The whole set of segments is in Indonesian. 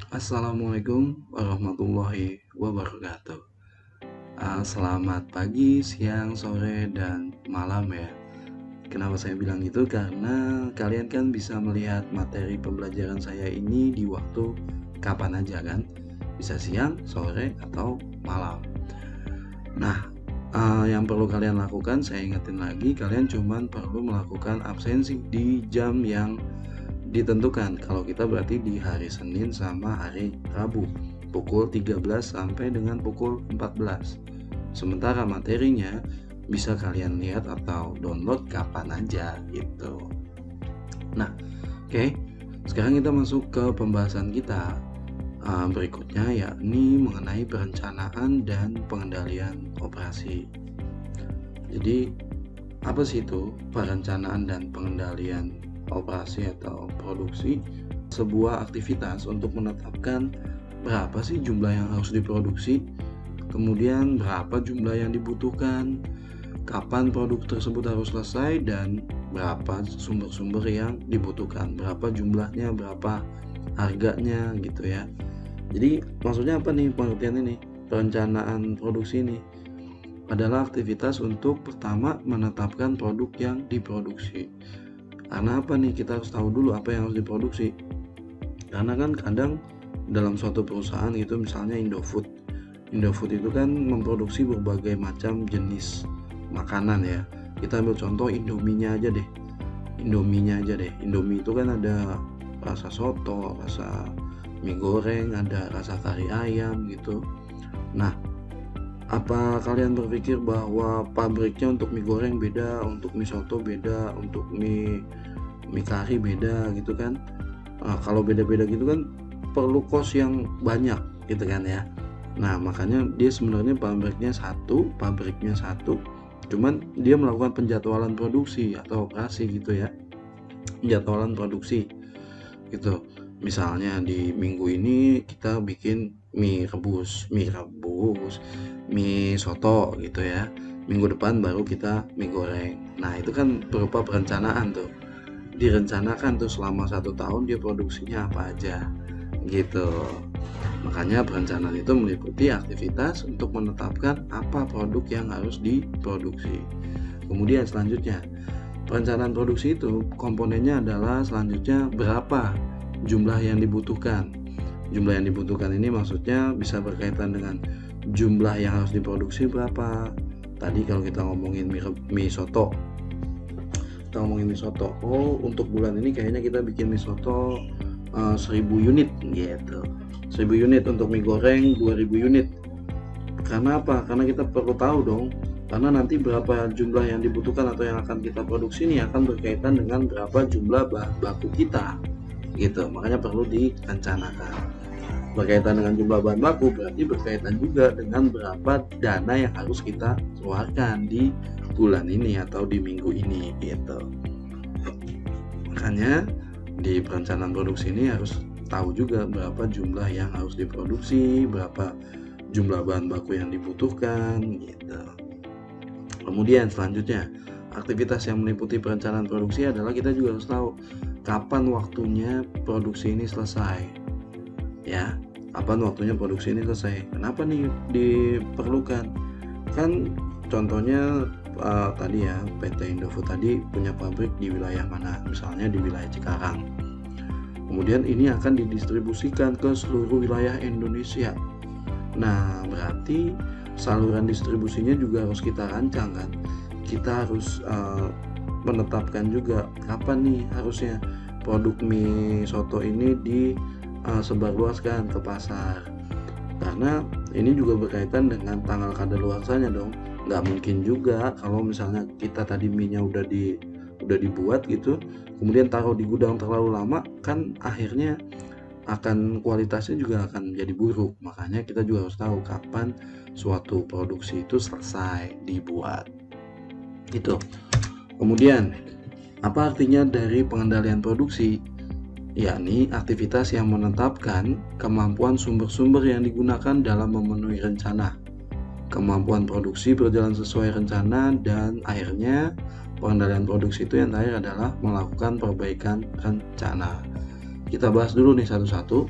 Assalamualaikum warahmatullahi wabarakatuh. Selamat pagi, siang, sore, dan malam ya. Kenapa saya bilang gitu? Karena kalian kan bisa melihat materi pembelajaran saya ini di waktu kapan aja kan? Bisa siang, sore, atau malam. Nah, yang perlu kalian lakukan, saya ingetin lagi, kalian cuman perlu melakukan absensi di jam yang ditentukan. Kalau kita berarti di hari Senin sama hari Rabu, pukul 13 sampai dengan pukul 14. Sementara materinya bisa kalian lihat atau download kapan aja gitu. Nah, oke. Sekarang kita masuk ke pembahasan kita berikutnya, yakni mengenai perencanaan dan pengendalian operasi. Jadi, apa sih itu perencanaan dan pengendalian operasi atau produksi? Sebuah aktivitas untuk menetapkan berapa sih jumlah yang harus diproduksi, kemudian berapa jumlah yang dibutuhkan, kapan produk tersebut harus selesai, dan berapa sumber-sumber yang dibutuhkan, berapa jumlahnya, berapa harganya gitu ya. Jadi maksudnya apa nih pengertian ini? Perencanaan produksi ini adalah aktivitas untuk pertama menetapkan produk yang diproduksi. Karena apa nih, kita harus tahu dulu apa yang harus diproduksi. Karena kan kadang dalam suatu perusahaan itu, misalnya Indofood itu kan memproduksi berbagai macam jenis makanan ya. Kita ambil contoh Indomie aja deh. Indomie itu kan ada rasa soto, rasa mie goreng, ada rasa kari ayam gitu. Nah, apa kalian berpikir bahwa pabriknya untuk mie goreng beda, untuk mie soto beda, untuk mie kari beda gitu kan? Kalau beda-beda gitu kan perlu kos yang banyak gitu kan ya. Nah, makanya dia sebenarnya pabriknya satu, cuman dia melakukan penjadwalan produksi atau operasi gitu ya. Penjadwalan produksi gitu. Misalnya di minggu ini kita bikin mie rebus, mie soto gitu ya. Minggu depan baru kita mie goreng. Nah, itu kan berupa perencanaan tuh. Direncanakan tuh selama 1 tahun dia produksinya apa aja gitu. Makanya perencanaan itu meliputi aktivitas untuk menetapkan apa produk yang harus diproduksi. Kemudian selanjutnya, perencanaan produksi itu komponennya adalah selanjutnya berapa jumlah yang dibutuhkan. Jumlah yang dibutuhkan ini maksudnya bisa berkaitan dengan jumlah yang harus diproduksi berapa. Tadi kalau kita ngomongin mie soto, oh untuk bulan ini kayaknya kita bikin mie soto 1000 unit gitu. 1000 unit, untuk mie goreng 2000 unit. Karena apa? Karena kita perlu tahu dong, karena nanti berapa jumlah yang dibutuhkan atau yang akan kita produksi ini akan berkaitan dengan berapa jumlah bahan baku kita gitu. Makanya perlu direncanakan. Berkaitan dengan jumlah bahan baku berarti berkaitan juga dengan berapa dana yang harus kita keluarkan di bulan ini atau di minggu ini gitu. Makanya di perencanaan produksi ini harus tahu juga berapa jumlah yang harus diproduksi, berapa jumlah bahan baku yang dibutuhkan gitu. Kemudian selanjutnya, aktivitas yang meliputi perencanaan produksi adalah kita juga harus tahu kapan waktunya produksi ini selesai. Ya, kapan waktunya produksi ini selesai. Kenapa nih diperlukan? Kan contohnya tadi ya, PT Indofood tadi punya pabrik di wilayah mana? Misalnya di wilayah Cikarang. Kemudian ini akan didistribusikan ke seluruh wilayah Indonesia. Nah, berarti saluran distribusinya juga harus kita rancang kan. Kita harus menetapkan juga kapan nih harusnya produk mie soto ini disebarluaskan ke pasar. Karena ini juga berkaitan dengan tanggal kadaluarsanya dong. Nggak mungkin juga kalau misalnya kita tadi mie-nya udah dibuat gitu, kemudian taruh di gudang terlalu lama, kan akhirnya akan kualitasnya juga akan menjadi buruk. Makanya kita juga harus tahu kapan suatu produksi itu selesai dibuat gitu. Kemudian apa artinya dari pengendalian produksi? Yakni aktivitas yang menetapkan kemampuan sumber-sumber yang digunakan dalam memenuhi rencana. Kemampuan produksi berjalan sesuai rencana, dan akhirnya pengendalian produksi itu yang terakhir adalah melakukan perbaikan rencana. Kita bahas dulu nih satu-satu.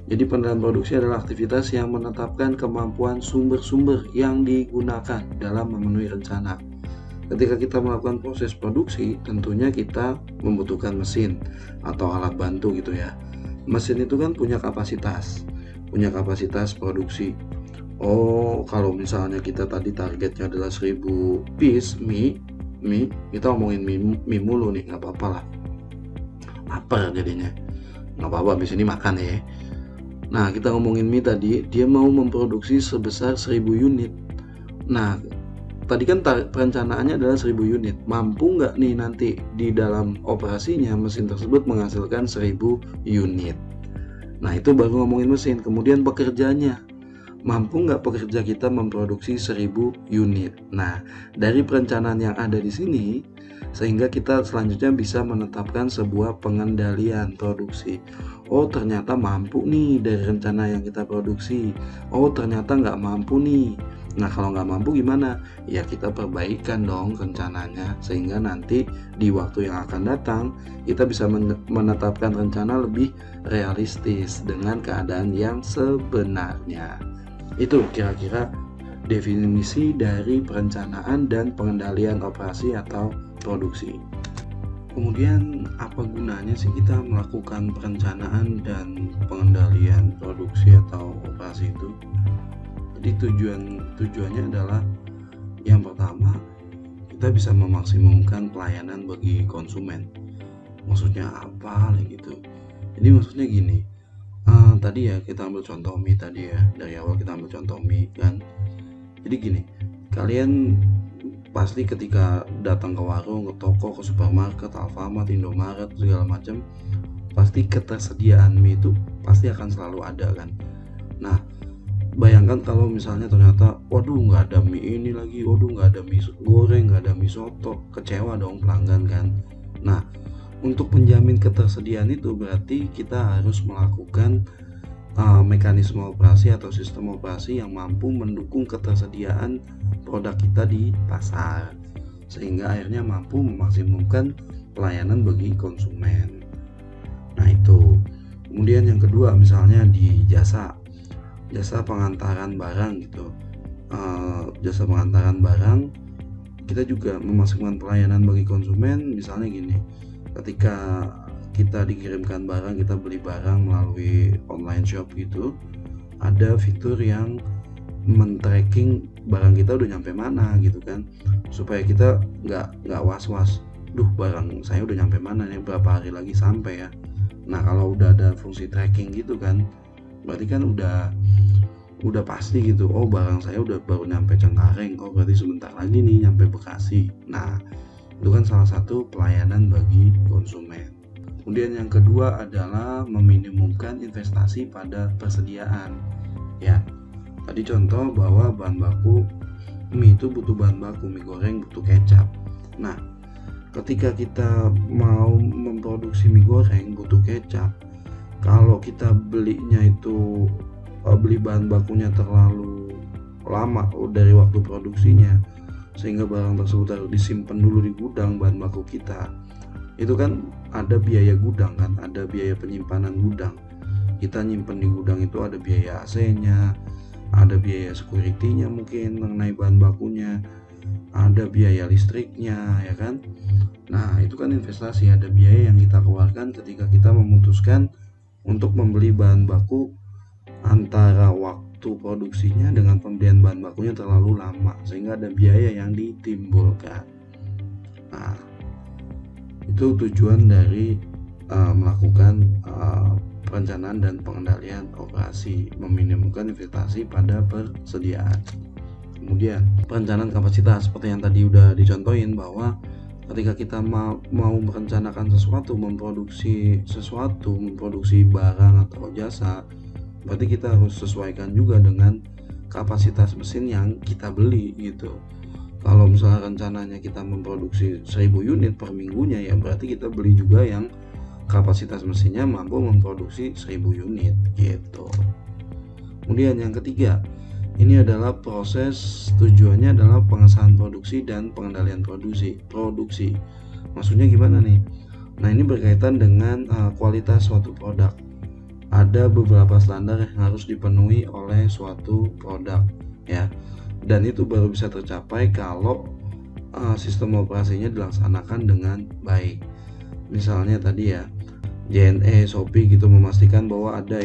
Jadi pengendalian produksi adalah aktivitas yang menetapkan kemampuan sumber-sumber yang digunakan dalam memenuhi rencana. Ketika kita melakukan proses produksi, tentunya kita membutuhkan mesin atau alat bantu gitu ya. Mesin itu kan punya kapasitas produksi. Oh, kalau misalnya kita tadi targetnya adalah 1000 piece mie, kita ngomongin mie mulu nih, nggak apa-apa lah. Lapar jadinya. Nggak apa-apa, abis ini makan ya. Nah, kita ngomongin mie tadi, dia mau memproduksi sebesar 1000 unit. Nah, tadi kan perencanaannya adalah 1000 unit. Mampu nggak nih nanti di dalam operasinya mesin tersebut menghasilkan 1000 unit? Nah, itu baru ngomongin mesin. Kemudian pekerjanya. Mampu nggak pekerja kita memproduksi 1000 unit? Nah, dari perencanaan yang ada di sini, sehingga kita selanjutnya bisa menetapkan sebuah pengendalian produksi. Oh, ternyata mampu nih dari rencana yang kita produksi. Oh, ternyata nggak mampu nih. Nah, kalau nggak mampu gimana? Ya kita perbaikan dong rencananya, sehingga nanti di waktu yang akan datang kita bisa menetapkan rencana lebih realistis dengan keadaan yang sebenarnya. Itu kira-kira definisi dari perencanaan dan pengendalian operasi atau produksi. Kemudian apa gunanya sih kita melakukan perencanaan dan pengendalian produksi atau operasi itu? Jadi tujuannya adalah yang pertama, kita bisa memaksimumkan pelayanan bagi konsumen. Maksudnya apa gitu? Jadi maksudnya gini, tadi ya kita ambil contoh mie tadi ya, dari awal kita ambil contoh mie kan. Jadi gini, kalian pasti ketika datang ke warung, ke toko, ke supermarket, Alfamart, Indomaret, segala macam, pasti ketersediaan mie itu pasti akan selalu ada kan. Nah, bayangkan kalau misalnya ternyata, waduh nggak ada mie ini lagi, waduh nggak ada mie goreng, nggak ada mie soto, kecewa dong pelanggan kan. Nah, untuk menjamin ketersediaan itu berarti kita harus melakukan mekanisme operasi atau sistem operasi yang mampu mendukung ketersediaan produk kita di pasar, sehingga akhirnya mampu memaksimumkan pelayanan bagi konsumen. Nah itu. Kemudian yang kedua, misalnya di jasa pengantaran barang gitu, jasa pengantaran barang, kita juga memasukkan pelayanan bagi konsumen. Misalnya gini, ketika kita dikirimkan barang, kita beli barang melalui online shop gitu, ada fitur yang men-tracking barang kita udah nyampe mana gitu kan, supaya kita nggak was-was, duh barang saya udah nyampe mana nih, berapa hari lagi sampai ya. Nah kalau udah ada fungsi tracking gitu kan, berarti kan udah pasti gitu, oh barang saya udah baru nyampe Cengkareng, oh berarti sebentar lagi nih nyampe Bekasi. Nah itu kan salah satu pelayanan bagi konsumen. Kemudian yang kedua adalah meminimumkan investasi pada persediaan. Ya, tadi contoh bahwa bahan baku mie itu butuh bahan baku, mie goreng butuh kecap. Nah, ketika kita mau memproduksi mie goreng butuh kecap, kalau kita belinya itu beli bahan bakunya terlalu lama dari waktu produksinya, sehingga barang tersebut harus disimpan dulu di gudang bahan baku kita, itu kan ada biaya gudang kan, ada biaya penyimpanan gudang. Kita nyimpen di gudang itu ada biaya AC-nya, ada biaya security-nya mungkin mengenai bahan bakunya, ada biaya listriknya ya kan. Nah itu kan investasi, ada biaya yang kita keluarkan ketika kita memutuskan untuk membeli bahan baku antara waktu produksinya dengan pembelian bahan bakunya terlalu lama, sehingga ada biaya yang ditimbulkan. Nah itu tujuan dari melakukan perencanaan dan pengendalian operasi, meminimumkan investasi pada persediaan. Kemudian perencanaan kapasitas, seperti yang tadi udah dicontohin, bahwa ketika kita mau merencanakan sesuatu, memproduksi barang atau jasa, berarti kita harus sesuaikan juga dengan kapasitas mesin yang kita beli gitu. Kalau misalnya rencananya kita memproduksi 1000 unit per minggunya, ya berarti kita beli juga yang kapasitas mesinnya mampu memproduksi 1000 unit gitu. Kemudian yang ketiga, ini adalah proses, tujuannya adalah pengesahan produksi dan pengendalian produksi. Maksudnya gimana nih? Nah ini berkaitan dengan kualitas suatu produk. ada beberapa standar yang harus dipenuhi oleh suatu produk ya, dan itu baru bisa tercapai kalau sistem operasinya dilaksanakan dengan baik. Misalnya tadi ya, JNE, Shopee gitu memastikan bahwa ada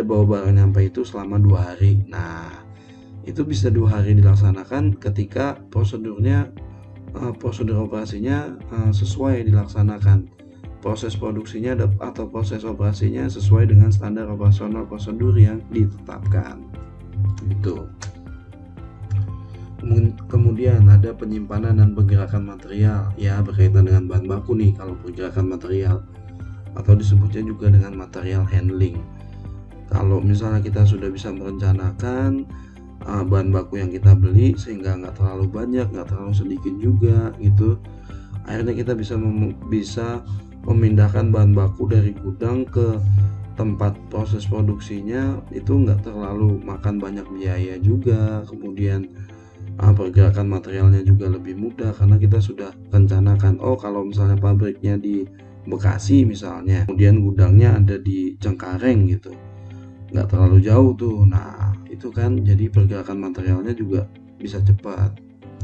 bahwa barang nyampe itu selama 2 hari. Nah, itu bisa 2 hari dilaksanakan ketika prosedur operasinya sesuai dilaksanakan. Proses produksinya atau proses operasinya sesuai dengan standar operasional prosedur yang ditetapkan. Gitu. Kemudian ada penyimpanan dan pergerakan material ya, berkaitan dengan bahan baku nih kalau pergerakan material, atau disebutnya juga dengan material handling. Kalau misalnya kita sudah bisa merencanakan bahan baku yang kita beli sehingga nggak terlalu banyak, nggak terlalu sedikit juga gitu, akhirnya kita bisa memindahkan bahan baku dari gudang ke tempat proses produksinya, itu nggak terlalu makan banyak biaya juga. Kemudian pergerakan materialnya juga lebih mudah karena kita sudah rencanakan, oh kalau misalnya pabriknya di Bekasi misalnya, kemudian gudangnya ada di Cengkareng gitu, nggak terlalu jauh tuh. Nah itu kan jadi pergerakan materialnya juga bisa cepat.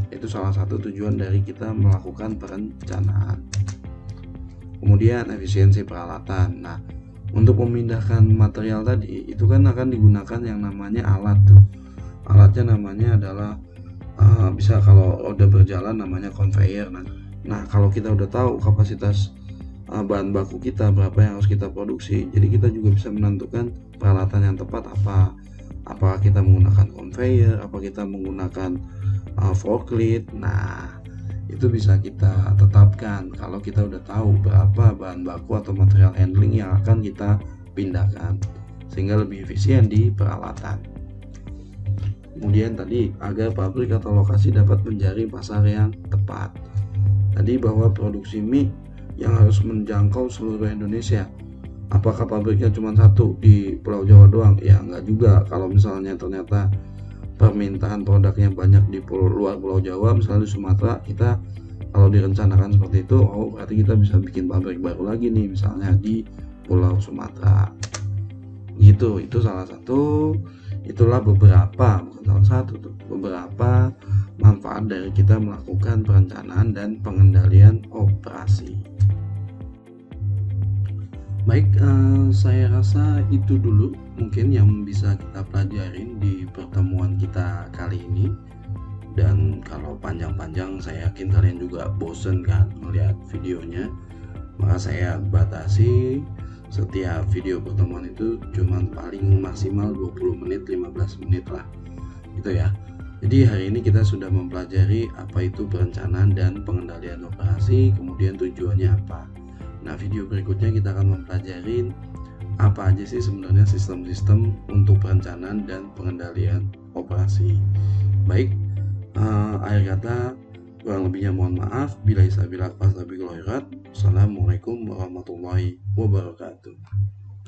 Itu salah satu tujuan dari kita melakukan perencanaan. Kemudian efisiensi peralatan. Nah, untuk memindahkan material tadi itu kan akan digunakan yang namanya alat tuh. Alatnya namanya adalah bisa kalau udah berjalan namanya conveyor. Nah kalau kita udah tahu kapasitas bahan baku kita berapa yang harus kita produksi, jadi kita juga bisa menentukan peralatan yang tepat apakah kita menggunakan conveyor, apa kita menggunakan forklift. Nah itu bisa kita tetapkan kalau kita udah tahu berapa bahan baku atau material handling yang akan kita pindahkan, sehingga lebih efisien di peralatan. Kemudian tadi, agar pabrik atau lokasi dapat menjadi pasar yang tepat. Tadi bahwa produksi mie yang harus menjangkau seluruh Indonesia. Apakah pabriknya cuma satu di Pulau Jawa doang? Ya enggak juga. Kalau misalnya ternyata permintaan produknya banyak di luar Pulau Jawa, misalnya di Sumatera, kita kalau direncanakan seperti itu, oh berarti kita bisa bikin pabrik baru lagi nih, misalnya di Pulau Sumatera. Gitu, itu salah satu. Itulah beberapa, bukan salah satu tuh, beberapa manfaat dari kita melakukan perencanaan dan pengendalian operasi. Baik, saya rasa itu dulu mungkin yang bisa kita pelajarin di pertemuan kita kali ini. Dan kalau panjang-panjang saya yakin kalian juga bosen kan melihat videonya, maka saya batasi setiap video pertemuan itu cuma paling maksimal 20 menit 15 menit lah gitu ya. Jadi hari ini kita sudah mempelajari apa itu perencanaan dan pengendalian operasi, kemudian tujuannya apa. Nah video berikutnya kita akan mempelajari apa aja sih sebenarnya sistem-sistem untuk perencanaan dan pengendalian operasi. Baik, akhir kata kurang lebihnya mohon maaf. Bila isabilah pas lebih khairat. Assalamualaikum warahmatullahi wabarakatuh.